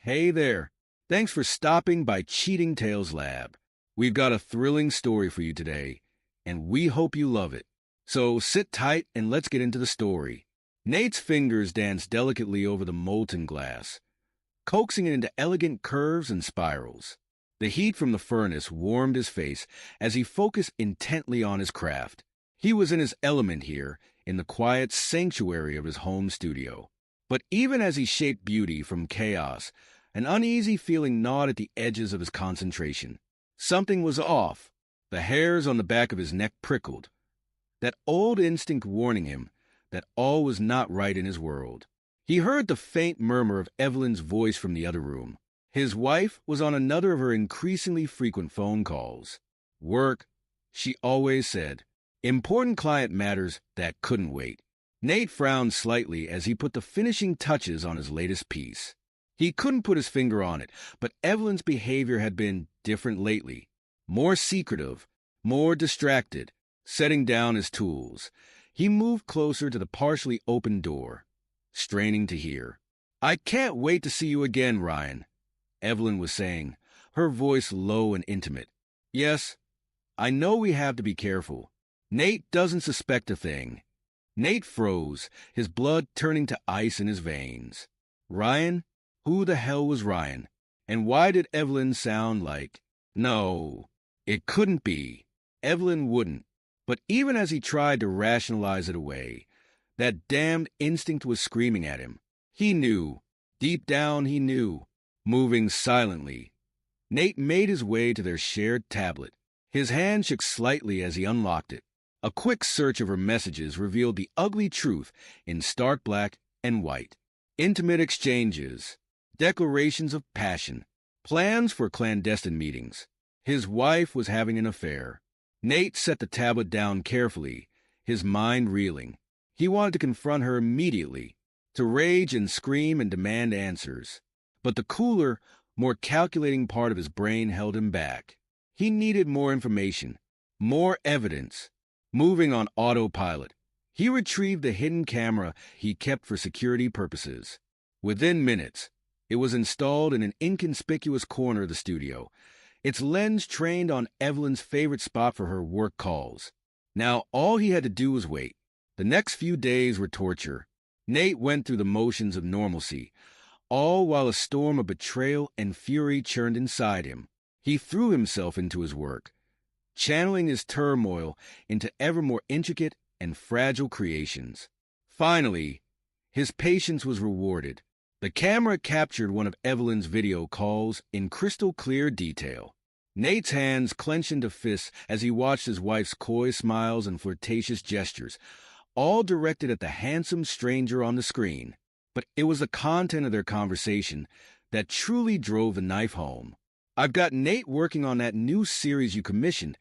Hey there. Thanks for stopping by Cheating Tales Lab. We've got a thrilling story for you today, and we hope you love it. So sit tight and let's get into the story. Nate's fingers danced delicately over the molten glass, coaxing it into elegant curves and spirals. The heat from the furnace warmed his face as he focused intently on his craft. He was in his element here, in the quiet sanctuary of his home studio. But even as he shaped beauty from chaos, an uneasy feeling gnawed at the edges of his concentration. Something was off. The hairs on the back of his neck prickled, that old instinct warning him that all was not right in his world. He heard the faint murmur of Evelyn's voice from the other room. His wife was on another of her increasingly frequent phone calls. Work, she always said. Important client matters that couldn't wait. Nate frowned slightly as he put the finishing touches on his latest piece. He couldn't put his finger on it, but Evelyn's behavior had been different lately. More secretive, more distracted. Setting down his tools, he moved closer to the partially open door, straining to hear. "I can't wait to see you again, Ryan," Evelyn was saying, her voice low and intimate. "Yes, I know we have to be careful. Nate doesn't suspect a thing." Nate froze, his blood turning to ice in his veins. Ryan? Who the hell was Ryan? And why did Evelyn sound like... No, it couldn't be. Evelyn wouldn't. But even as he tried to rationalize it away, that damned instinct was screaming at him. He knew. Deep down he knew. Moving silently, Nate made his way to their shared tablet. His hand shook slightly as he unlocked it. A quick search of her messages revealed the ugly truth in stark black and white. Intimate exchanges, declarations of passion, plans for clandestine meetings. His wife was having an affair. Nate set the tablet down carefully, his mind reeling. He wanted to confront her immediately, to rage and scream and demand answers. But the cooler, more calculating part of his brain held him back. He needed more information, more evidence. Moving on autopilot, he retrieved the hidden camera he kept for security purposes. Within minutes, it was installed in an inconspicuous corner of the studio, its lens trained on Evelyn's favorite spot for her work calls. Now all he had to do was wait. The next few days were torture. Nate went through the motions of normalcy, all while a storm of betrayal and fury churned inside him. He threw himself into his work, channeling his turmoil into ever more intricate and fragile creations. Finally, his patience was rewarded. The camera captured one of Evelyn's video calls in crystal clear detail. Nate's hands clenched into fists as he watched his wife's coy smiles and flirtatious gestures, all directed at the handsome stranger on the screen. But it was the content of their conversation that truly drove the knife home. "I've got Nate working on that new series you commissioned,"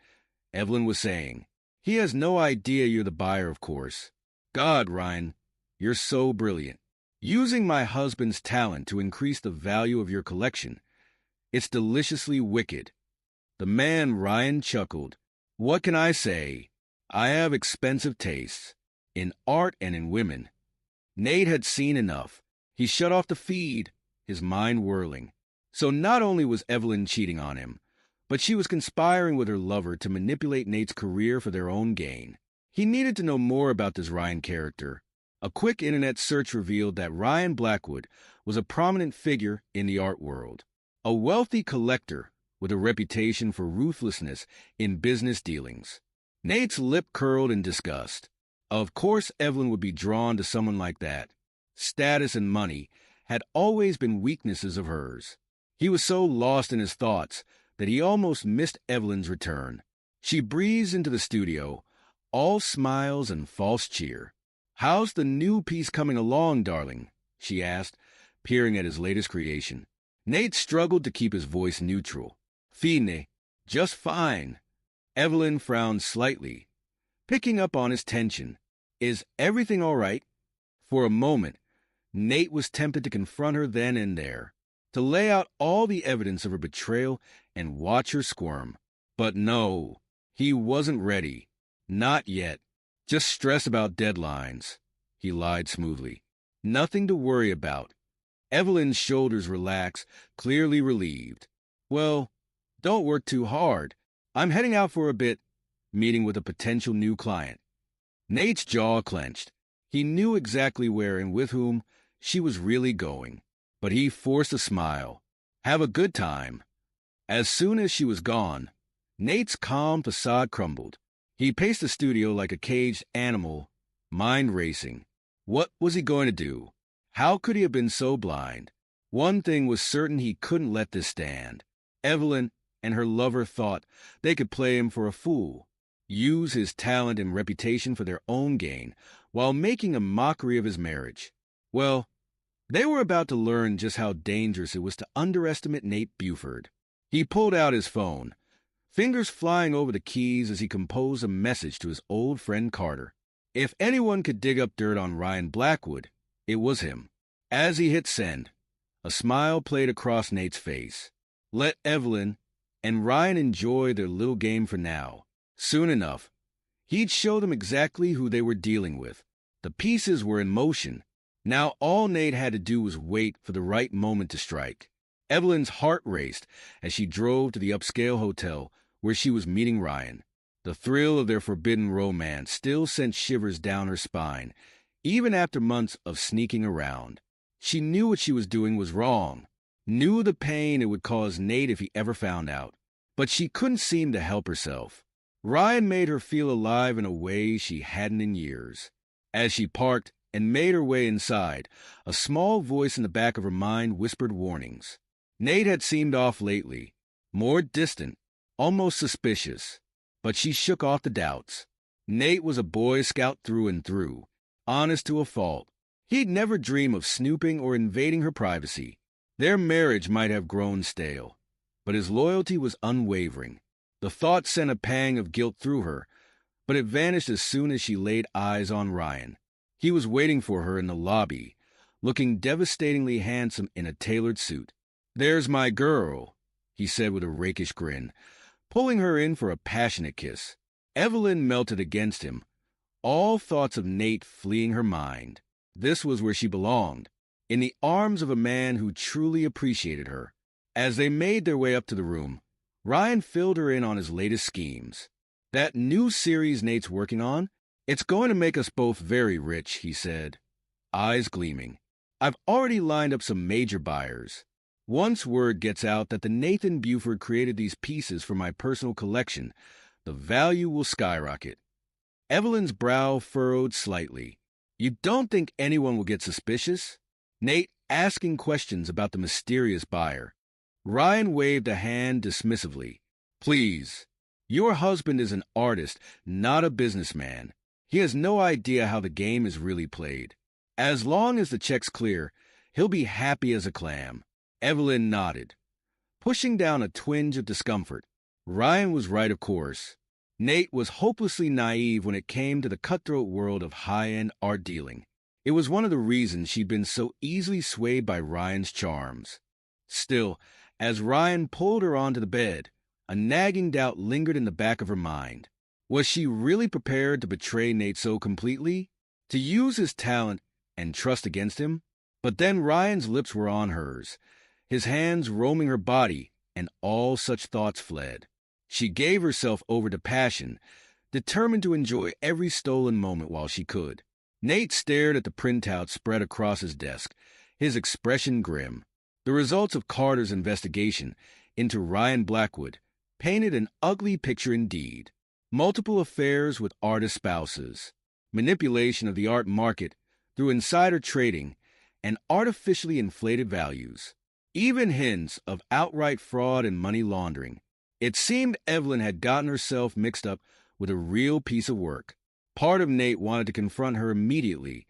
Evelyn was saying. "He has no idea you're the buyer, of course. God, Ryan, you're so brilliant. Using my husband's talent to increase the value of your collection. It's deliciously wicked." The man, Ryan, chuckled. "What can I say? I have expensive tastes, in art and in women." Nate had seen enough. He shut off the feed, his mind whirling. So not only was Evelyn cheating on him, but she was conspiring with her lover to manipulate Nate's career for their own gain. He needed to know more about this Ryan character. A quick internet search revealed that Ryan Blackwood was a prominent figure in the art world, a wealthy collector with a reputation for ruthlessness in business dealings. Nate's lip curled in disgust. Of course Evelyn would be drawn to someone like that. Status and money had always been weaknesses of hers. He was so lost in his thoughts that he almost missed Evelyn's return. She breezed into the studio, all smiles and false cheer. "How's the new piece coming along, darling?" she asked, peering at his latest creation. Nate struggled to keep his voice neutral. "Fine, just fine." Evelyn frowned slightly, picking up on his tension. "Is everything all right?" For a moment, Nate was tempted to confront her then and there, to lay out all the evidence of her betrayal and watch her squirm. But no, he wasn't ready. Not yet. "Just stress about deadlines," he lied smoothly. "Nothing to worry about." Evelyn's shoulders relaxed, clearly relieved. Well, don't work too hard. I'm heading out for a bit, meeting with a potential new client. Nate's jaw clenched. He knew exactly where and with whom she was really going, but he forced a smile. Have a good time. As soon as she was gone, Nate's calm facade crumbled. He paced the studio like a caged animal, mind racing. What was he going to do? How could he have been so blind? One thing was certain: he couldn't let this stand. Evelyn and her lover thought they could play him for a fool, use his talent and reputation for their own gain, while making a mockery of his marriage. Well, they were about to learn just how dangerous it was to underestimate Nate Buford. He pulled out his phone, fingers flying over the keys as he composed a message to his old friend Carter. If anyone could dig up dirt on Ryan Blackwood, it was him. As he hit send, a smile played across Nate's face. Let Evelyn and Ryan enjoy their little game for now. Soon enough, he'd show them exactly who they were dealing with. The pieces were in motion. Now all Nate had to do was wait for the right moment to strike. Evelyn's heart raced as she drove to the upscale hotel where she was meeting Ryan. The thrill of their forbidden romance still sent shivers down her spine, even after months of sneaking around. She knew what she was doing was wrong, knew the pain it would cause Nate if he ever found out, but she couldn't seem to help herself. Ryan made her feel alive in a way she hadn't in years. As she parked and made her way inside, a small voice in the back of her mind whispered warnings. Nate had seemed off lately, more distant, almost suspicious, but she shook off the doubts. Nate was a Boy Scout through and through, honest to a fault. He'd never dream of snooping or invading her privacy. Their marriage might have grown stale, but his loyalty was unwavering. The thought sent a pang of guilt through her, but it vanished as soon as she laid eyes on Ryan. He was waiting for her in the lobby, looking devastatingly handsome in a tailored suit. "There's my girl," he said with a rakish grin, pulling her in for a passionate kiss. Evelyn melted against him, all thoughts of Nate fleeing her mind. This was where she belonged, in the arms of a man who truly appreciated her. As they made their way up to the room, Ryan filled her in on his latest schemes. "That new series Nate's working on, it's going to make us both very rich," he said, eyes gleaming. "I've already lined up some major buyers. Once word gets out that the Nathan Buford created these pieces for my personal collection, the value will skyrocket." Evelyn's brow furrowed slightly. "You don't think anyone will get suspicious?" Nate asking questions about the mysterious buyer. Ryan waved a hand dismissively. "Please, your husband is an artist, not a businessman. He has no idea how the game is really played. As long as the check's clear, he'll be happy as a clam." Evelyn nodded, pushing down a twinge of discomfort. Ryan was right, of course. Nate was hopelessly naive when it came to the cutthroat world of high-end art dealing. It was one of the reasons she'd been so easily swayed by Ryan's charms. Still, as Ryan pulled her onto the bed, a nagging doubt lingered in the back of her mind. Was she really prepared to betray Nate so completely? To use his talent and trust against him? But then Ryan's lips were on hers, his hands roaming her body, and all such thoughts fled. She gave herself over to passion, determined to enjoy every stolen moment while she could. Nate stared at the printout spread across his desk, his expression grim. The results of Carter's investigation into Ryan Blackwood painted an ugly picture indeed. Multiple affairs with artist spouses, manipulation of the art market through insider trading, and artificially inflated values. Even hints of outright fraud and money laundering. It seemed Evelyn had gotten herself mixed up with a real piece of work. Part of Nate wanted to confront her immediately,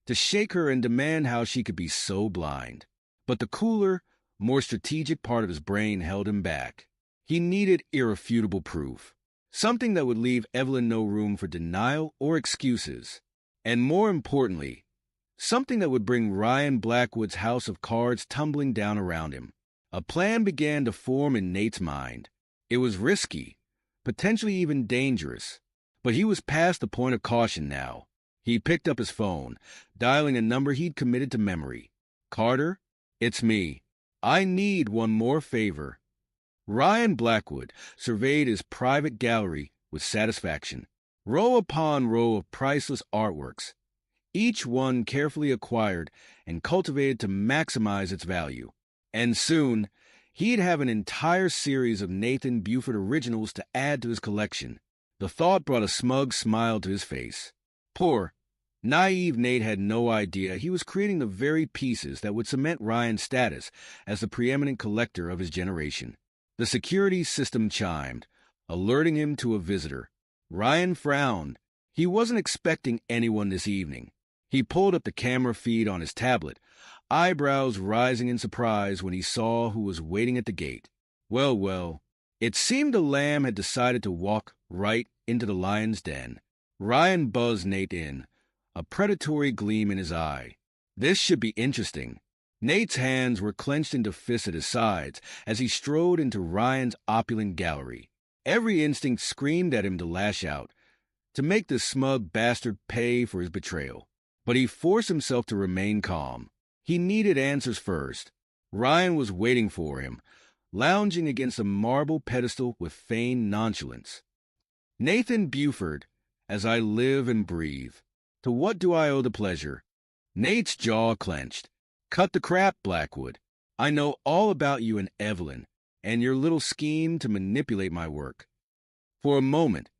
to shake her and demand how she could be so blind. But the cooler, more strategic part of his brain held him back. He needed irrefutable proof, something that would leave Evelyn no room for denial or excuses. And more importantly, something that would bring Ryan Blackwood's house of cards tumbling down around him. A plan began to form in Nate's mind. It was risky, potentially even dangerous, but he was past the point of caution now. He picked up his phone, dialing a number he'd committed to memory. "Carter?" It's me. I need one more favor. Ryan Blackwood surveyed his private gallery with satisfaction. Row upon row of priceless artworks, each one carefully acquired and cultivated to maximize its value. And soon, he'd have an entire series of Nathan Buford originals to add to his collection. The thought brought a smug smile to his face. Poor, naive Nate had no idea he was creating the very pieces that would cement Ryan's status as the preeminent collector of his generation. The security system chimed, alerting him to a visitor. Ryan frowned. He wasn't expecting anyone this evening. He pulled up the camera feed on his tablet, eyebrows rising in surprise when he saw who was waiting at the gate. Well, it seemed the lamb had decided to walk right into the lion's den. Ryan buzzed Nate in, a predatory gleam in his eye. This should be interesting. Nate's hands were clenched into fists at his sides as he strode into Ryan's opulent gallery. Every instinct screamed at him to lash out, to make this smug bastard pay for his betrayal. But he forced himself to remain calm. He needed answers first. Ryan was waiting for him, lounging against a marble pedestal with feigned nonchalance. Nathan Buford, as I live and breathe. To what do I owe the pleasure? Nate's jaw clenched. Cut the crap, Blackwood. I know all about you and Evelyn, and your little scheme to manipulate my work. For a moment,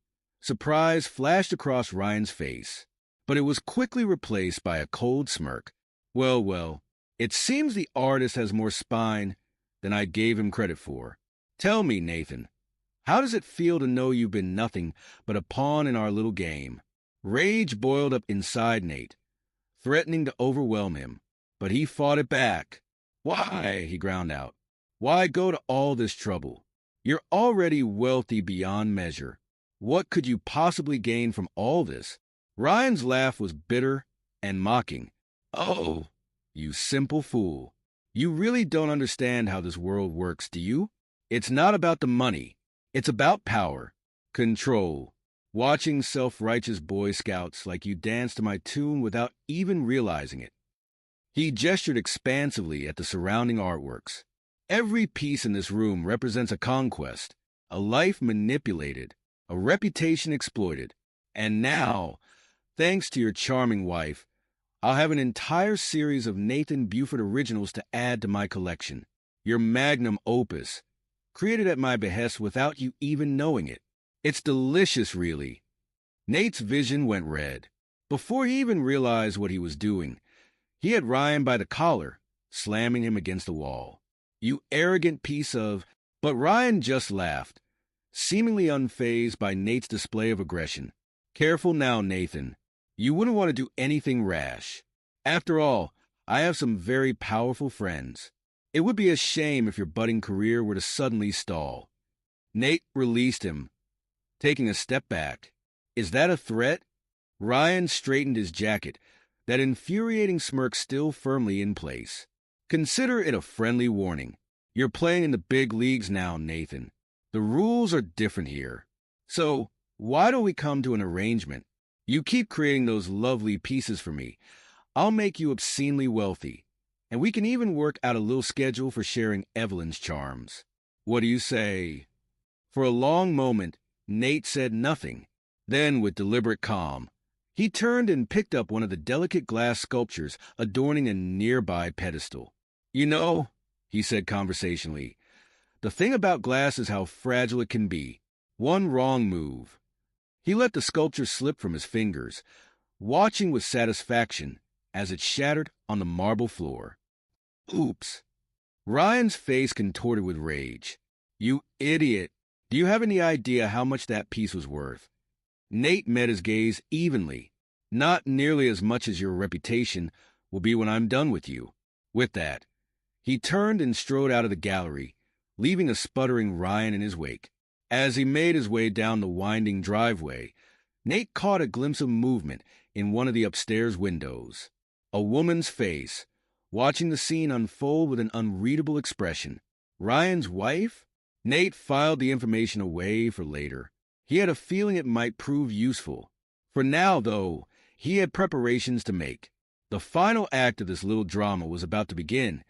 surprise flashed across Ryan's face, but it was quickly replaced by a cold smirk. Well, it seems the artist has more spine than I gave him credit for. Tell me, Nathan, how does it feel to know you've been nothing but a pawn in our little game? Rage boiled up inside Nate, threatening to overwhelm him, but he fought it back. Why, he ground out, why go to all this trouble? You're already wealthy beyond measure. What could you possibly gain from all this? Ryan's laugh was bitter and mocking. Oh, you simple fool. You really don't understand how this world works, do you? It's not about the money. It's about power, control. Watching self-righteous Boy Scouts like you dance to my tune without even realizing it. He gestured expansively at the surrounding artworks. Every piece in this room represents a conquest, a life manipulated, a reputation exploited. And now, thanks to your charming wife, I'll have an entire series of Nathan Buford originals to add to my collection. Your magnum opus, created at my behest without you even knowing it. It's delicious, really. Nate's vision went red. Before he even realized what he was doing, he had Ryan by the collar, slamming him against the wall. You arrogant piece of... But Ryan just laughed, seemingly unfazed by Nate's display of aggression. Careful now, Nathan. You wouldn't want to do anything rash. After all, I have some very powerful friends. It would be a shame if your budding career were to suddenly stall. Nate released him, taking a step back. Is that a threat? Ryan straightened his jacket, that infuriating smirk still firmly in place. Consider it a friendly warning. You're playing in the big leagues now, Nathan. The rules are different here. So, why don't we come to an arrangement? You keep creating those lovely pieces for me. I'll make you obscenely wealthy, and we can even work out a little schedule for sharing Evelyn's charms. What do you say? For a long moment, Nate said nothing. Then, with deliberate calm, he turned and picked up one of the delicate glass sculptures adorning a nearby pedestal. You know, he said conversationally, the thing about glass is how fragile it can be. One wrong move. He let the sculpture slip from his fingers, watching with satisfaction as it shattered on the marble floor. Oops. Ryan's face contorted with rage. You idiot. Do you have any idea how much that piece was worth? Nate met his gaze evenly. Not nearly as much as your reputation will be when I'm done with you. With that, he turned and strode out of the gallery, leaving a sputtering Ryan in his wake. As he made his way down the winding driveway, Nate caught a glimpse of movement in one of the upstairs windows. A woman's face, watching the scene unfold with an unreadable expression. Ryan's wife? Nate filed the information away for later. He had a feeling it might prove useful. For now, though, he had preparations to make. The final act of this little drama was about to begin,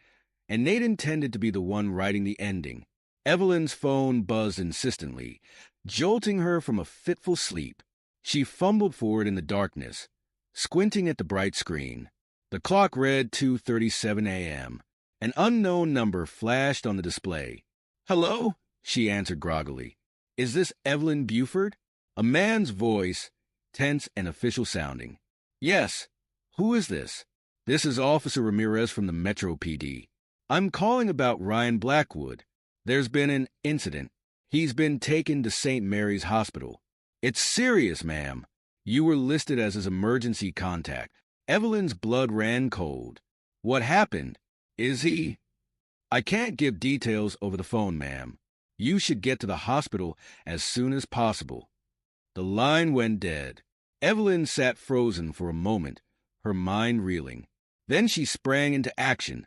and Nate intended to be the one writing the ending. Evelyn's phone buzzed insistently, jolting her from a fitful sleep. She fumbled for it in the darkness, squinting at the bright screen. The clock read 2:37 a.m. An unknown number flashed on the display. "Hello?" she answered groggily. "Is this Evelyn Buford?" A man's voice, tense and official sounding. "Yes. Who is this?" "This is Officer Ramirez from the Metro PD. I'm calling about Ryan Blackwood. There's been an incident. He's been taken to St. Mary's Hospital." "It's serious, ma'am. You were listed as his emergency contact." Evelyn's blood ran cold. "What happened? Is he—" "I can't give details over the phone, ma'am. You should get to the hospital as soon as possible." The line went dead. Evelyn sat frozen for a moment, her mind reeling. Then she sprang into action,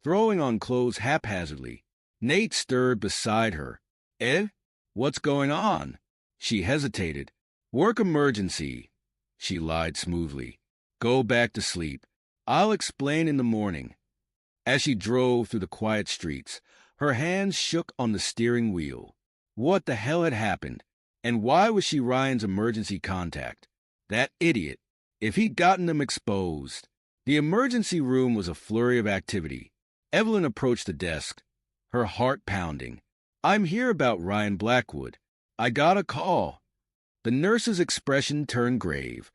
throwing on clothes haphazardly. Nate stirred beside her. "Ev? What's going on?" She hesitated. "Work emergency," she lied smoothly. "Go back to sleep. I'll explain in the morning." As she drove through the quiet streets, her hands shook on the steering wheel. What the hell had happened? And why was she Ryan's emergency contact? That idiot. If he'd gotten them exposed. The emergency room was a flurry of activity. Evelyn approached the desk, her heart pounding. "I'm here about Ryan Blackwood. I got a call." The nurse's expression turned grave.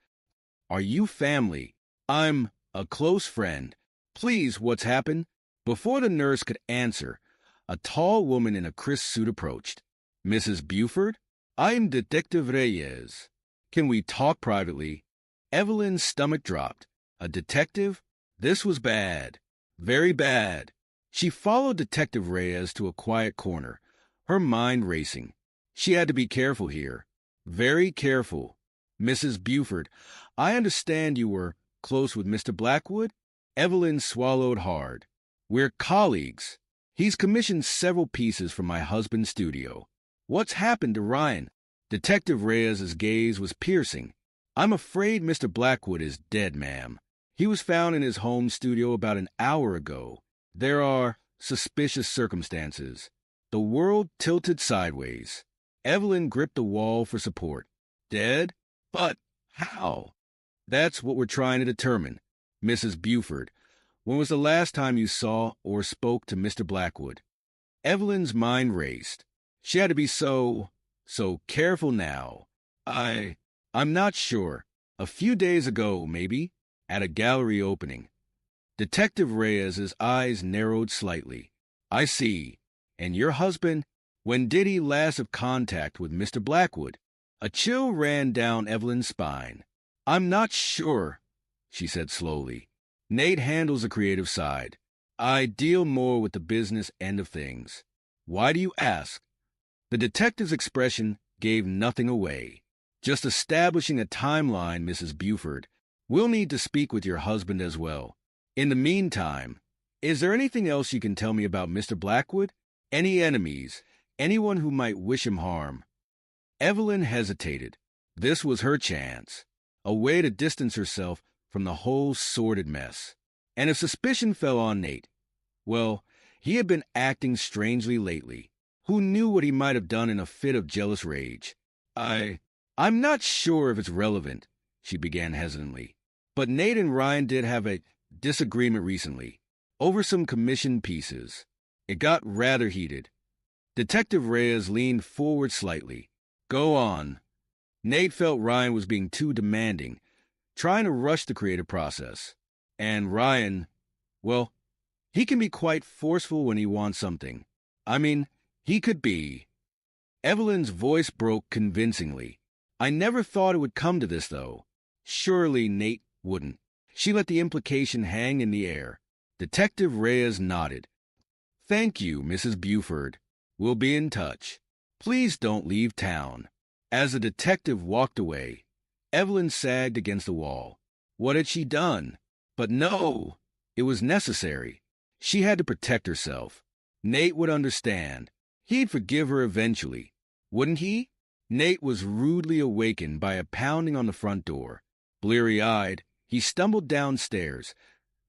"Are you family?" "I'm a close friend. Please, what's happened?" Before the nurse could answer, a tall woman in a crisp suit approached. "Mrs. Buford? I'm Detective Reyes. Can we talk privately?" Evelyn's stomach dropped. A detective? This was bad. Very bad. She followed Detective Reyes to a quiet corner, her mind racing. She had to be careful here. Very careful. "Mrs. Buford, I understand you were close with Mr. Blackwood?" Evelyn swallowed hard. "We're colleagues. He's commissioned several pieces from my husband's studio." "What's happened to Ryan?" Detective Reyes's gaze was piercing. "I'm afraid Mr. Blackwood is dead, ma'am. He was found in his home studio about an hour ago. There are suspicious circumstances." The world tilted sideways. Evelyn gripped the wall for support. "Dead? But how?" "That's what we're trying to determine. Mrs. Buford, when was the last time you saw or spoke to Mr. Blackwood?" Evelyn's mind raced. She had to be so careful now. I'm not sure. A few days ago, maybe, at a gallery opening." Detective Reyes's eyes narrowed slightly. "I see. And your husband, when did he last have contact with Mr. Blackwood?" A chill ran down Evelyn's spine. "I'm not sure," she said slowly. "Nate handles the creative side. I deal more with the business end of things." "Why do you ask?" The detective's expression gave nothing away. "Just establishing a timeline, Mrs. Buford. We'll need to speak with your husband as well. In the meantime, is there anything else you can tell me about Mr. Blackwood? Any enemies? Anyone who might wish him harm?" Evelyn hesitated. This was her chance. A way to distance herself from the whole sordid mess. And if suspicion fell on Nate, well, he had been acting strangely lately. Who knew what he might have done in a fit of jealous rage? I'm not sure if it's relevant," she began hesitantly. "But Nate and Ryan did have a disagreement recently, over some commissioned pieces. It got rather heated." Detective Reyes leaned forward slightly. "Go on." Nate felt Ryan was being too demanding, trying to rush the creative process. And Ryan, well, he can be quite forceful when he wants something. I mean, he could be. Evelyn's voice broke convincingly. "I never thought it would come to this, though." Surely Nate wouldn't. She let the implication hang in the air. Detective Reyes nodded. "Thank you, Mrs. Buford. We'll be in touch. Please don't leave town." As the detective walked away, Evelyn sagged against the wall. What had she done? But no, it was necessary. She had to protect herself. Nate would understand. He'd forgive her eventually. Wouldn't he? Nate was rudely awakened by a pounding on the front door. Bleary-eyed, he stumbled downstairs,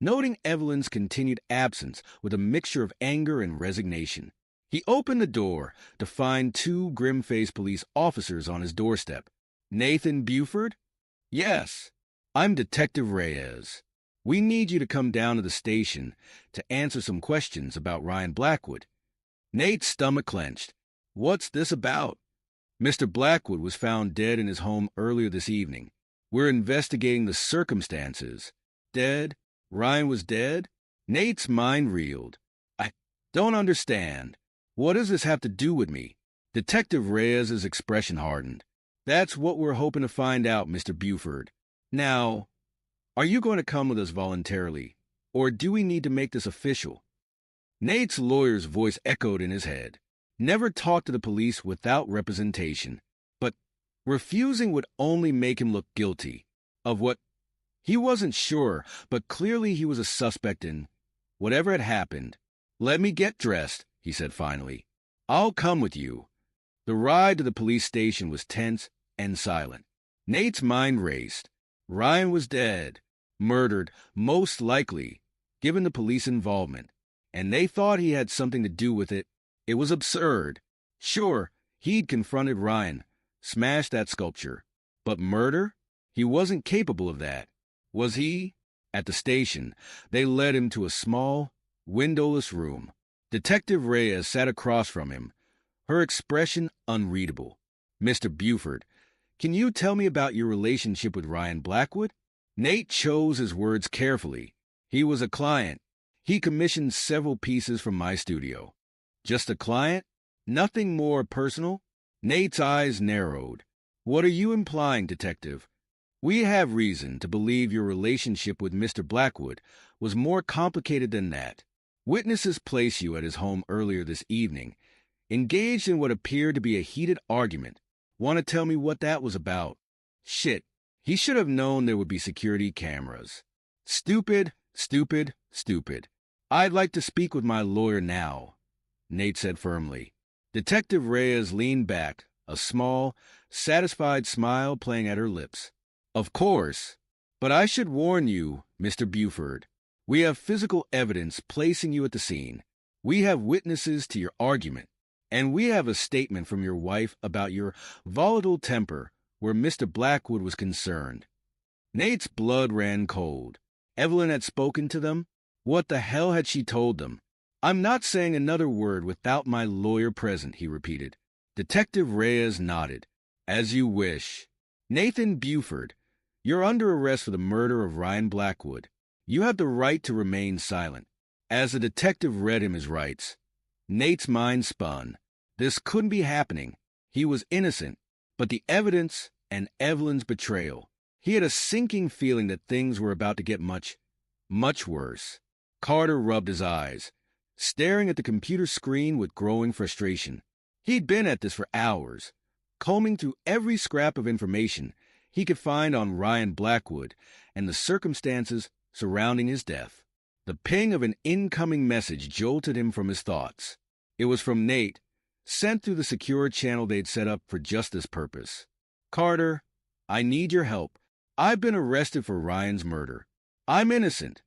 noting Evelyn's continued absence with a mixture of anger and resignation. He opened the door to find two grim-faced police officers on his doorstep. "Nathan Buford?" "Yes, I'm Detective Reyes. We need you to come down to the station to answer some questions about Ryan Blackwood." Nate's stomach clenched. "What's this about?" "Mr. Blackwood was found dead in his home earlier this evening. We're investigating the circumstances." "Dead? Ryan was dead?" Nate's mind reeled. "I don't understand. What does this have to do with me?" Detective Reyes's expression hardened. "That's what we're hoping to find out, Mr. Buford. Now, are you going to come with us voluntarily, or do we need to make this official?" Nate's lawyer's voice echoed in his head. Never talk to the police without representation. But refusing would only make him look guilty. Of what? He wasn't sure, but clearly he was a suspect in whatever had happened. "Let me get dressed," he said finally. "I'll come with you." The ride to the police station was tense and silent. Nate's mind raced. Ryan was dead, murdered, most likely, given the police involvement, and they thought he had something to do with it. It was absurd. Sure, he'd confronted Ryan, smashed that sculpture. But murder? He wasn't capable of that. Was he? At the station, they led him to a small, windowless room. Detective Reyes sat across from him, her expression unreadable. "Mr. Buford, can you tell me about your relationship with Ryan Blackwood?" Nate chose his words carefully. "He was a client. He commissioned several pieces from my studio." "Just a client? Nothing more personal?" Nate's eyes narrowed. "What are you implying, Detective?" "We have reason to believe your relationship with Mr. Blackwood was more complicated than that. Witnesses place you at his home earlier this evening, engaged in what appeared to be a heated argument. Want to tell me what that was about?" "Shit, he should have known there would be security cameras." "Stupid, stupid, stupid. I'd like to speak with my lawyer now," Nate said firmly. Detective Reyes leaned back, a small, satisfied smile playing at her lips. "Of course, but I should warn you, Mr. Buford. We have physical evidence placing you at the scene. We have witnesses to your argument, and we have a statement from your wife about your volatile temper where Mr. Blackwood was concerned." Nate's blood ran cold. Evelyn had spoken to them? What the hell had she told them? "I'm not saying another word without my lawyer present," he repeated. Detective Reyes nodded. "As you wish. Nathan Buford, you're under arrest for the murder of Ryan Blackwood. You have the right to remain silent." As the detective read him his rights, Nate's mind spun. This couldn't be happening. He was innocent, but the evidence and Evelyn's betrayal. He had a sinking feeling that things were about to get much, much worse. Carter rubbed his eyes, staring at the computer screen with growing frustration. He'd been at this for hours, combing through every scrap of information he could find on Ryan Blackwood and the circumstances surrounding his death. The ping of an incoming message jolted him from his thoughts. It was from Nate, sent through the secure channel they'd set up for just this purpose. "Carter, I need your help. I've been arrested for Ryan's murder. I'm innocent,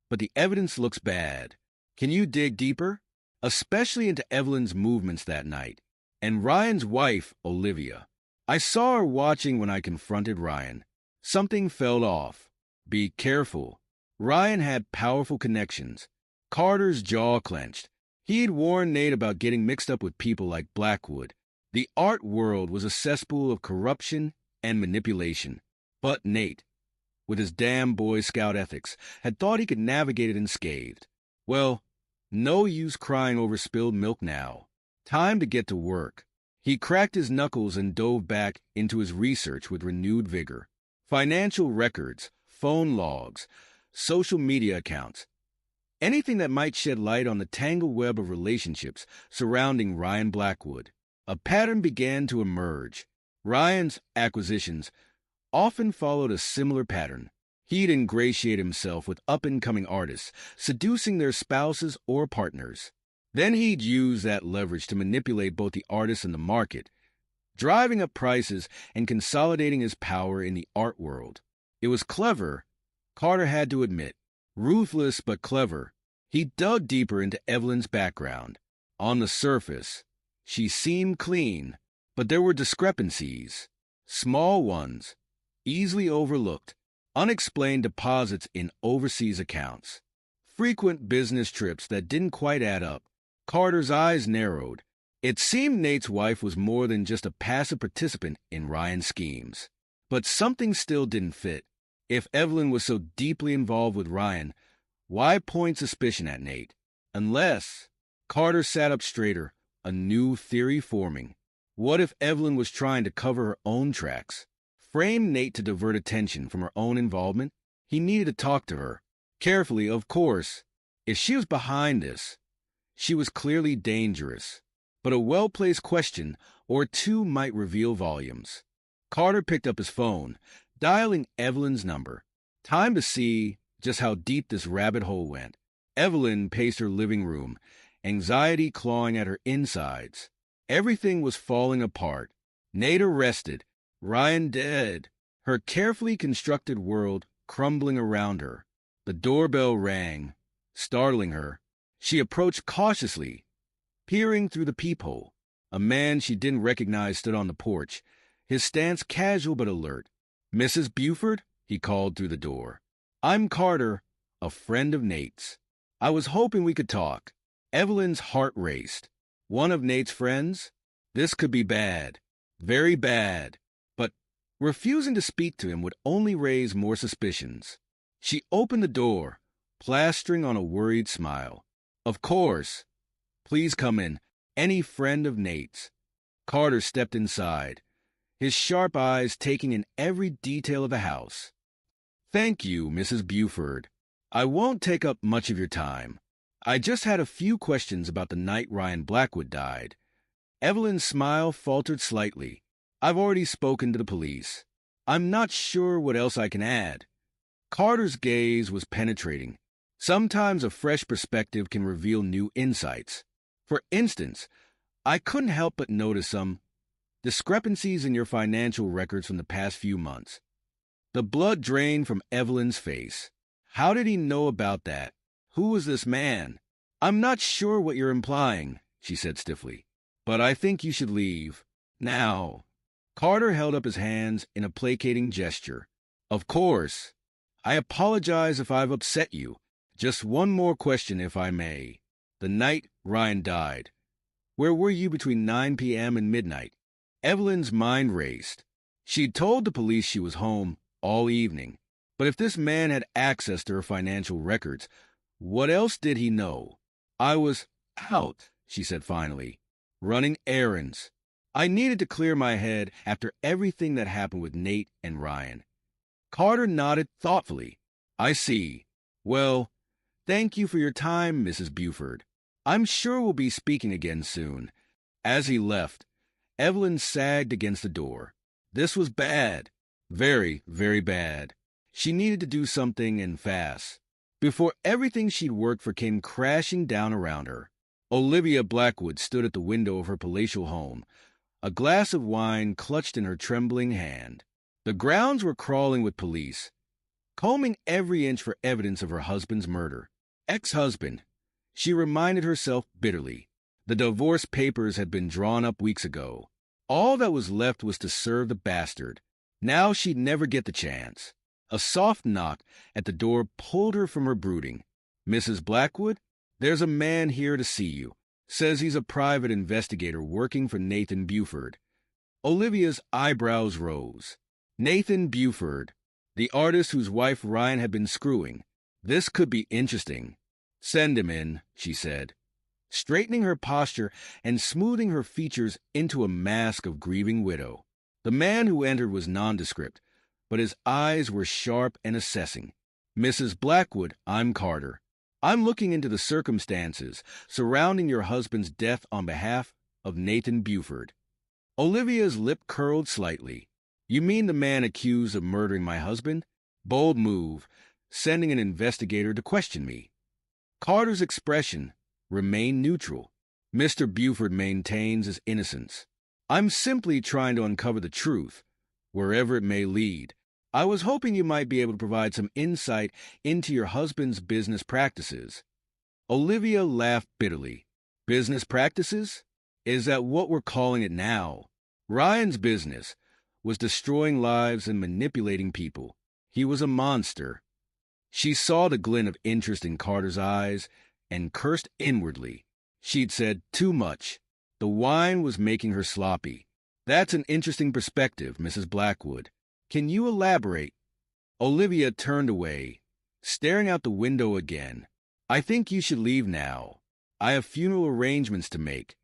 but the evidence looks bad. Can you dig deeper? Especially into Evelyn's movements that night, and Ryan's wife, Olivia. I saw her watching when I confronted Ryan. Something fell off. Be careful. Ryan had powerful connections." Carter's jaw clenched. He'd warned Nate about getting mixed up with people like Blackwood. The art world was a cesspool of corruption and manipulation. But Nate, with his damn Boy Scout ethics, had thought he could navigate it unscathed. Well, no use crying over spilled milk now. Time to get to work. He cracked his knuckles and dove back into his research with renewed vigor. Financial records, phone logs, social media accounts. Anything that might shed light on the tangled web of relationships surrounding Ryan Blackwood. A pattern began to emerge. Ryan's acquisitions often followed a similar pattern. He'd ingratiate himself with up-and-coming artists, seducing their spouses or partners. Then he'd use that leverage to manipulate both the artists and the market, driving up prices and consolidating his power in the art world. It was clever, Carter had to admit, Ruthless but clever, he dug deeper into Evelyn's background. On the surface, she seemed clean, but there were discrepancies. Small ones, easily overlooked, unexplained deposits in overseas accounts, frequent business trips that didn't quite add up. Carter's eyes narrowed. It seemed Nate's wife was more than just a passive participant in Ryan's schemes. But something still didn't fit. If Evelyn was so deeply involved with Ryan, why point suspicion at Nate? Unless... Carter sat up straighter, a new theory forming. What if Evelyn was trying to cover her own tracks? Frame Nate to divert attention from her own involvement? He needed to talk to her. Carefully, of course. If she was behind this, she was clearly dangerous. But a well-placed question or two might reveal volumes. Carter picked up his phone, dialing Evelyn's number. Time to see just how deep this rabbit hole went. Evelyn paced her living room, anxiety clawing at her insides. Everything was falling apart. Nate arrested, Ryan dead, her carefully constructed world crumbling around her. The doorbell rang, startling her. She approached cautiously, peering through the peephole. A man she didn't recognize stood on the porch, his stance casual but alert. "Mrs. Buford?" he called through the door. "I'm Carter, a friend of Nate's. I was hoping we could talk." Evelyn's heart raced. One of Nate's friends? This could be bad. Very bad. But refusing to speak to him would only raise more suspicions. She opened the door, plastering on a worried smile. "Of course. Please come in. Any friend of Nate's." Carter stepped inside, his sharp eyes taking in every detail of the house. "Thank you, Mrs. Buford. I won't take up much of your time. I just had a few questions about the night Ryan Blackwood died." Evelyn's smile faltered slightly. "I've already spoken to the police. I'm not sure what else I can add." Carter's gaze was penetrating. Sometimes a fresh perspective can reveal new insights. "For instance, I couldn't help but notice some discrepancies in your financial records from the past few months." The blood drained from Evelyn's face. How did he know about that? Who was this man? "I'm not sure what you're implying," she said stiffly, "but I think you should leave. Now." Carter held up his hands in a placating gesture. "Of course. I apologize if I've upset you. Just one more question, if I may. The night Ryan died, where were you between 9 p.m. and midnight?" Evelyn's mind raced. She'd told the police she was home all evening. But if this man had access to her financial records, what else did he know? "I was out," she said finally, "running errands. I needed to clear my head after everything that happened with Nate and Ryan." Carter nodded thoughtfully. "I see. Well, thank you for your time, Mrs. Buford. I'm sure we'll be speaking again soon." As he left, Evelyn sagged against the door. This was bad. Very, very bad. She needed to do something, and fast, before everything she'd worked for came crashing down around her. Olivia Blackwood stood at the window of her palatial home, a glass of wine clutched in her trembling hand. The grounds were crawling with police, combing every inch for evidence of her husband's murder. Ex-husband, she reminded herself bitterly. The divorce papers had been drawn up weeks ago. All that was left was to serve the bastard. Now she'd never get the chance. A soft knock at the door pulled her from her brooding. "Mrs. Blackwood, there's a man here to see you. Says he's a private investigator working for Nathan Buford." Olivia's eyebrows rose. Nathan Buford, the artist whose wife Ryan had been screwing. This could be interesting. "Send him in," she said, straightening her posture and smoothing her features into a mask of grieving widow. The man who entered was nondescript, but his eyes were sharp and assessing. "Mrs. Blackwood, I'm Carter. I'm looking into the circumstances surrounding your husband's death on behalf of Nathan Buford." Olivia's lip curled slightly. "You mean the man accused of murdering my husband?" Bold move, sending an investigator to question me. Carter's expression remained neutral. "Mr. Buford maintains his innocence. I'm simply trying to uncover the truth, wherever it may lead." I was hoping you might be able to provide some insight into your husband's business practices. Olivia laughed bitterly. Business practices? Is that what we're calling it now? Ryan's business was destroying lives and manipulating people. He was a monster. She saw the glint of interest in Carter's eyes and cursed inwardly. She'd said too much. The wine was making her sloppy. That's an interesting perspective, Mrs. Blackwood. Can you elaborate? Olivia turned away, staring out the window again. I think you should leave now. I have funeral arrangements to make.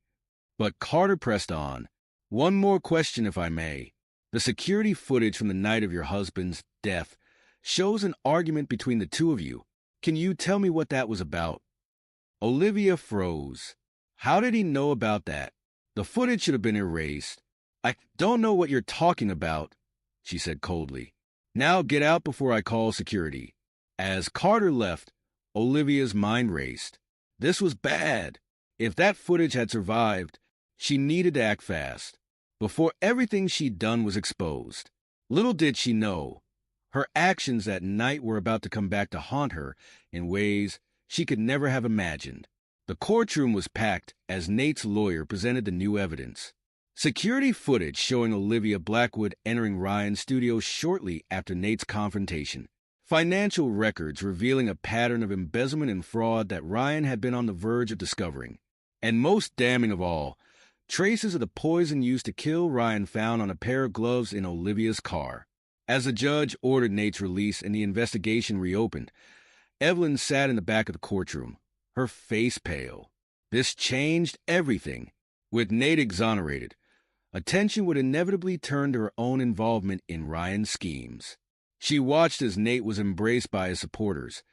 But Carter pressed on. One more question, if I may. The security footage from the night of your husband's death shows an argument between the two of you. Can you tell me what that was about? Olivia froze. How did he know about that? The footage should have been erased. I don't know what you're talking about, she said coldly. Now get out before I call security. As Carter left, Olivia's mind raced. This was bad. If that footage had survived, she needed to act fast, before everything she'd done was exposed. Little did she know, her actions that night were about to come back to haunt her in ways she could never have imagined. The courtroom was packed as Nate's lawyer presented the new evidence. Security footage showing Olivia Blackwood entering Ryan's studio shortly after Nate's confrontation. Financial records revealing a pattern of embezzlement and fraud that Ryan had been on the verge of discovering. And most damning of all, traces of the poison used to kill Ryan found on a pair of gloves in Olivia's car. As the judge ordered Nate's release and the investigation reopened, Evelyn sat in the back of the courtroom, her face pale. This changed everything. With Nate exonerated, attention would inevitably turn to her own involvement in Ryan's schemes. She watched as Nate was embraced by his supporters,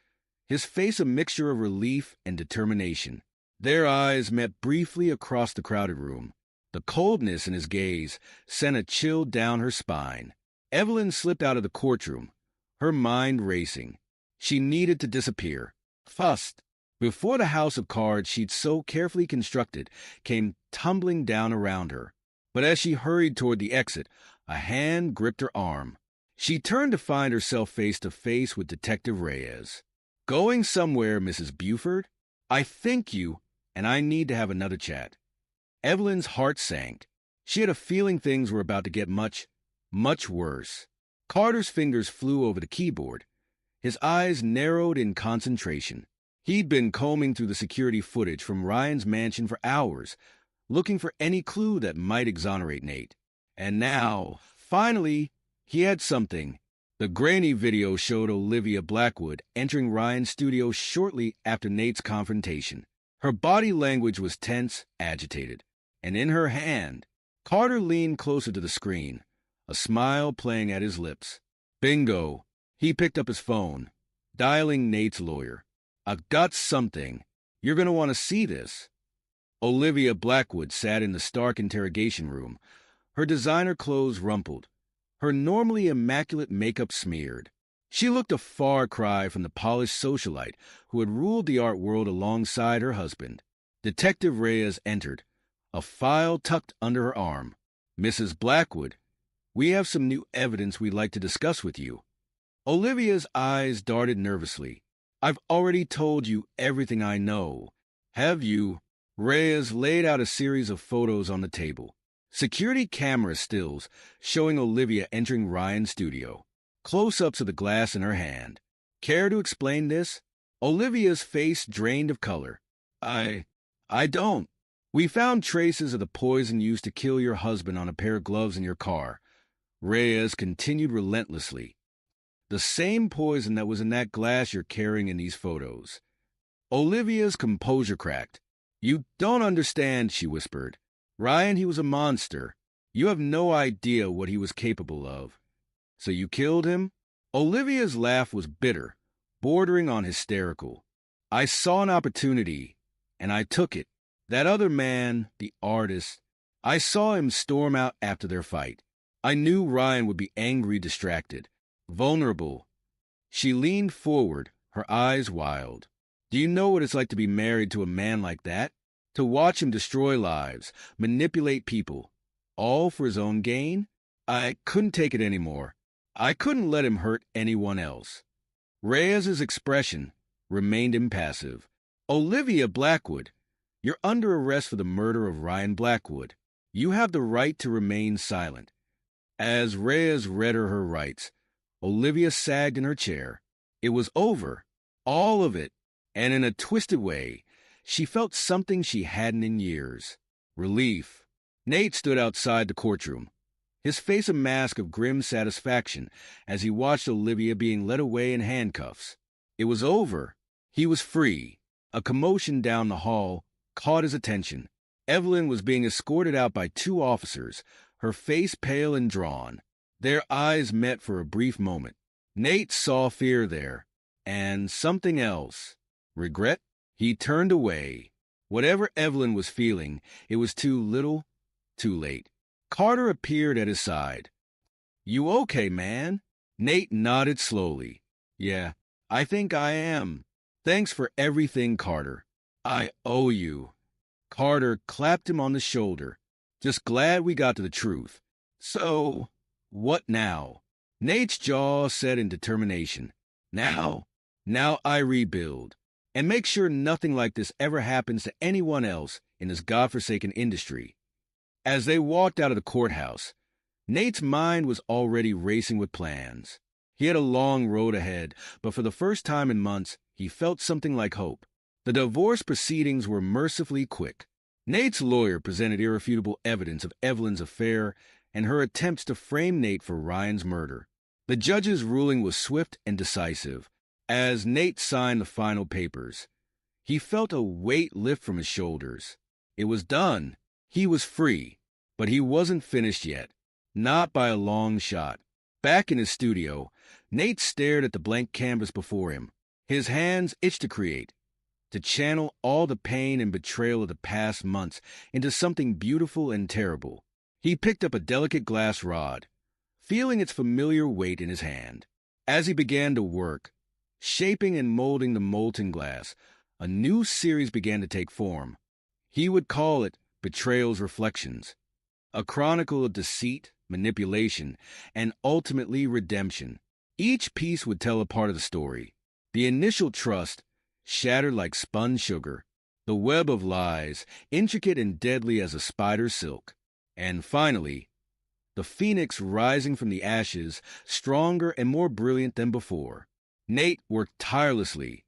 his face a mixture of relief and determination. Their eyes met briefly across the crowded room. The coldness in his gaze sent a chill down her spine. Evelyn slipped out of the courtroom, her mind racing. She needed to disappear. Fast, before the house of cards she'd so carefully constructed came tumbling down around her. But as she hurried toward the exit, a hand gripped her arm. She turned to find herself face to face with Detective Reyes. Going somewhere, Mrs. Buford? I thank you, and I need to have another chat. Evelyn's heart sank. She had a feeling things were about to get much, much worse. Carter's fingers flew over the keyboard. His eyes narrowed in concentration. He'd been combing through the security footage from Ryan's mansion for hours, looking for any clue that might exonerate Nate. And now, finally, he had something. The grainy video showed Olivia Blackwood entering Ryan's studio shortly after Nate's confrontation. Her body language was tense, agitated, and in her hand, Carter leaned closer to the screen, a smile playing at his lips. Bingo! He picked up his phone, dialing Nate's lawyer. I've got something. You're going to want to see this. Olivia Blackwood sat in the stark interrogation room, her designer clothes rumpled, her normally immaculate makeup smeared. She looked a far cry from the polished socialite who had ruled the art world alongside her husband. Detective Reyes entered, a file tucked under her arm. Mrs. Blackwood, we have some new evidence we'd like to discuss with you. Olivia's eyes darted nervously. I've already told you everything I know. Have you? Reyes laid out a series of photos on the table. Security camera stills showing Olivia entering Ryan's studio. Close-ups of the glass in her hand. Care to explain this? Olivia's face drained of color. I don't. We found traces of the poison used to kill your husband on a pair of gloves in your car. Reyes continued relentlessly. The same poison that was in that glass you're carrying in these photos. Olivia's composure cracked. You don't understand, she whispered. Ryan, he was a monster. You have no idea what he was capable of. So you killed him? Olivia's laugh was bitter, bordering on hysterical. I saw an opportunity, and I took it. That other man, the artist, I saw him storm out after their fight. I knew Ryan would be angry, distracted, vulnerable. She leaned forward, her eyes wild. Do you know what it's like to be married to a man like that? To watch him destroy lives, manipulate people, all for his own gain? I couldn't take it anymore. I couldn't let him hurt anyone else. Reyes's expression remained impassive. Olivia Blackwood, you're under arrest for the murder of Ryan Blackwood. You have the right to remain silent. As Reyes read her rights, Olivia sagged in her chair. It was over, all of it, and in a twisted way, she felt something she hadn't in years. Relief. Nate stood outside the courtroom, his face a mask of grim satisfaction as he watched Olivia being led away in handcuffs. It was over. He was free. A commotion down the hall caught his attention. Evelyn was being escorted out by two officers, her face pale and drawn. Their eyes met for a brief moment. Nate saw fear there, and something else. Regret? He turned away. Whatever Evelyn was feeling, it was too little, too late. Carter appeared at his side. You okay, man? Nate nodded slowly. Yeah, I think I am. Thanks for everything, Carter. I owe you. Carter clapped him on the shoulder. Just glad we got to the truth. So, what now? Nate's jaw set in determination. Now I rebuild. And make sure nothing like this ever happens to anyone else in this godforsaken industry. As they walked out of the courthouse, Nate's mind was already racing with plans. He had a long road ahead, but for the first time in months, he felt something like hope. The divorce proceedings were mercifully quick. Nate's lawyer presented irrefutable evidence of Evelyn's affair and her attempts to frame Nate for Ryan's murder. The judge's ruling was swift and decisive. As Nate signed the final papers, he felt a weight lift from his shoulders. It was done. He was free. But he wasn't finished yet. Not by a long shot. Back in his studio, Nate stared at the blank canvas before him. His hands itched to create, to channel all the pain and betrayal of the past months into something beautiful and terrible. He picked up a delicate glass rod, feeling its familiar weight in his hand. As he began to work, shaping and molding the molten glass, a new series began to take form. He would call it Betrayal's Reflections, a chronicle of deceit, manipulation, and ultimately redemption. Each piece would tell a part of the story. The initial trust, shattered like spun sugar, the web of lies, intricate and deadly as a spider's silk, and finally, the phoenix rising from the ashes, stronger and more brilliant than before. Nate worked tirelessly,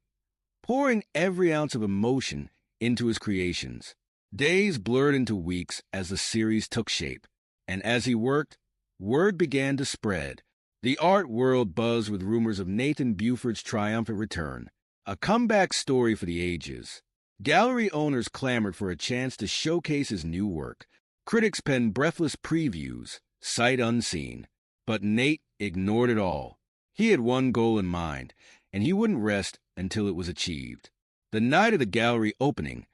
pouring every ounce of emotion into his creations. Days blurred into weeks as the series took shape, and as he worked, word began to spread. The art world buzzed with rumors of Nathan Buford's triumphant return, a comeback story for the ages. Gallery owners clamored for a chance to showcase his new work. Critics penned breathless previews, sight unseen. But Nate ignored it all. He had one goal in mind, and he wouldn't rest until it was achieved. The night of the gallery opening,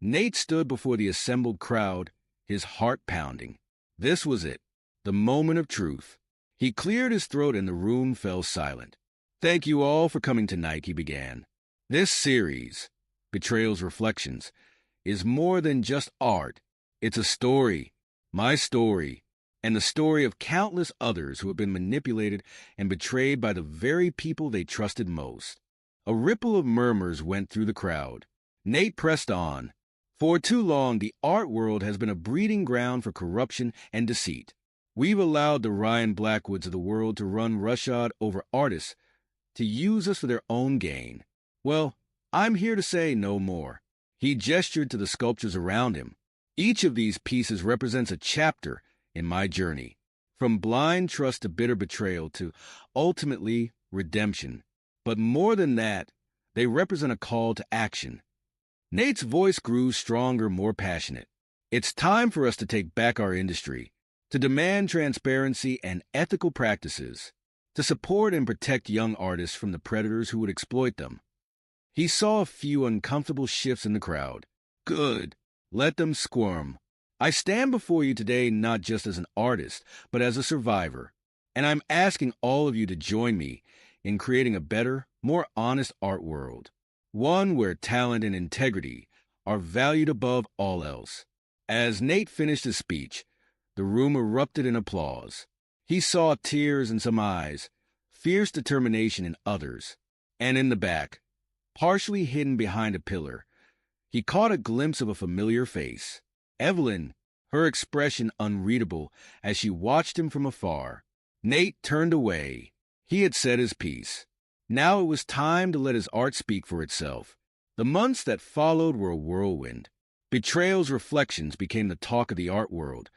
Nate stood before the assembled crowd, his heart pounding. This was it, the moment of truth. He cleared his throat and the room fell silent. Thank you all for coming tonight, he began. This series, Betrayal's Reflections, is more than just art. It's a story, my story, and the story of countless others who have been manipulated and betrayed by the very people they trusted most. A ripple of murmurs went through the crowd. Nate pressed on. For too long, the art world has been a breeding ground for corruption and deceit. We've allowed the Ryan Blackwoods of the world to run roughshod over artists, to use us for their own gain. Well, I'm here to say no more. He gestured to the sculptures around him. Each of these pieces represents a chapter in my journey, from blind trust to bitter betrayal to, ultimately, redemption. But more than that, they represent a call to action. Nate's voice grew stronger, more passionate. It's time for us to take back our industry, to demand transparency and ethical practices, to support and protect young artists from the predators who would exploit them. He saw a few uncomfortable shifts in the crowd. Good. Let them squirm. I stand before you today not just as an artist, but as a survivor, and I'm asking all of you to join me in creating a better, more honest art world, one where talent and integrity are valued above all else. As Nate finished his speech, the room erupted in applause. He saw tears in some eyes, fierce determination in others, and in the back, partially hidden behind a pillar, he caught a glimpse of a familiar face. Evelyn, her expression unreadable as she watched him from afar. Nate turned away. He had said his piece. Now it was time to let his art speak for itself. The months that followed were a whirlwind. Betrayal's reflections became the talk of the art world,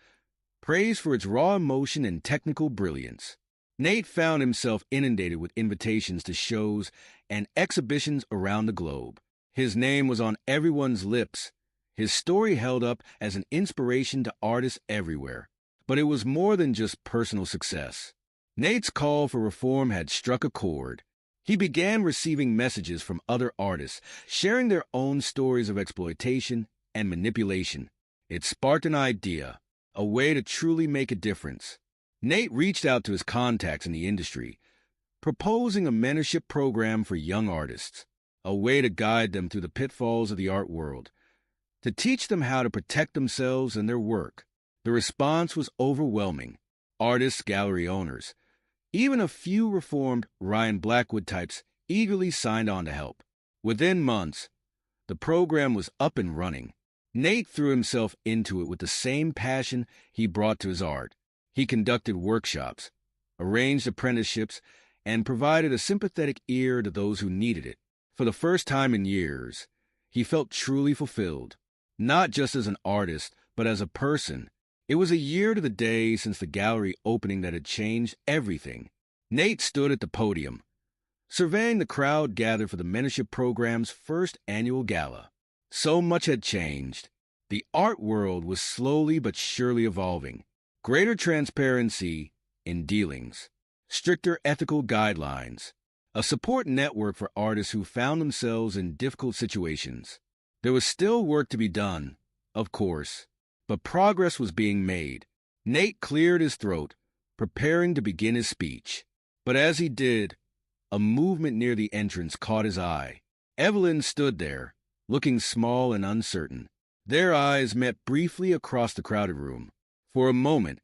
praised for its raw emotion and technical brilliance. Nate found himself inundated with invitations to shows and exhibitions around the globe. His name was on everyone's lips. His story held up as an inspiration to artists everywhere. But it was more than just personal success. Nate's call for reform had struck a chord. He began receiving messages from other artists, sharing their own stories of exploitation and manipulation. It sparked an idea, a way to truly make a difference. Nate reached out to his contacts in the industry, proposing a mentorship program for young artists, a way to guide them through the pitfalls of the art world, to teach them how to protect themselves and their work. The response was overwhelming. Artists, gallery owners, even a few reformed Ryan Blackwood types eagerly signed on to help. Within months, the program was up and running. Nate threw himself into it with the same passion he brought to his art. He conducted workshops, arranged apprenticeships, and provided a sympathetic ear to those who needed it. For the first time in years, he felt truly fulfilled, not just as an artist, but as a person. It was a year to the day since the gallery opening that had changed everything. Nate stood at the podium, surveying the crowd gathered for the mentorship program's first annual gala. So much had changed. The art world was slowly but surely evolving. Greater transparency in dealings, stricter ethical guidelines, a support network for artists who found themselves in difficult situations. There was still work to be done, of course, but progress was being made. Nate cleared his throat, preparing to begin his speech. But as he did, a movement near the entrance caught his eye. Evelyn stood there, looking small and uncertain. Their eyes met briefly across the crowded room. For a moment,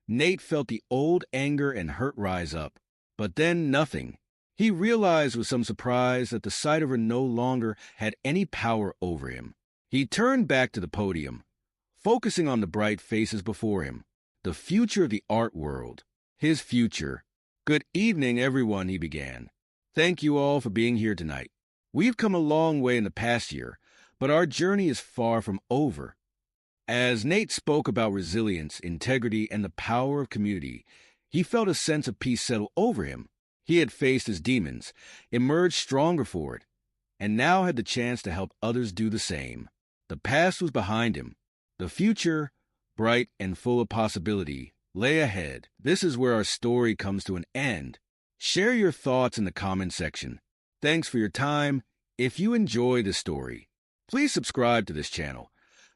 Nate felt the old anger and hurt rise up, but then nothing. He realized with some surprise that the sight of her no longer had any power over him. He turned back to the podium, focusing on the bright faces before him, the future of the art world, his future. "Good evening, everyone," he began. "Thank you all for being here tonight. We've come a long way in the past year, but our journey is far from over." As Nate spoke about resilience, integrity, and the power of community, he felt a sense of peace settle over him. He had faced his demons, emerged stronger for it, and now had the chance to help others do the same. The past was behind him. The future, bright and full of possibility, lay ahead. This is where our story comes to an end. Share your thoughts in the comment section. Thanks for your time. If you enjoy this story, please subscribe to this channel.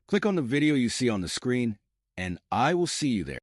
Click on the video you see on the screen, and I will see you there.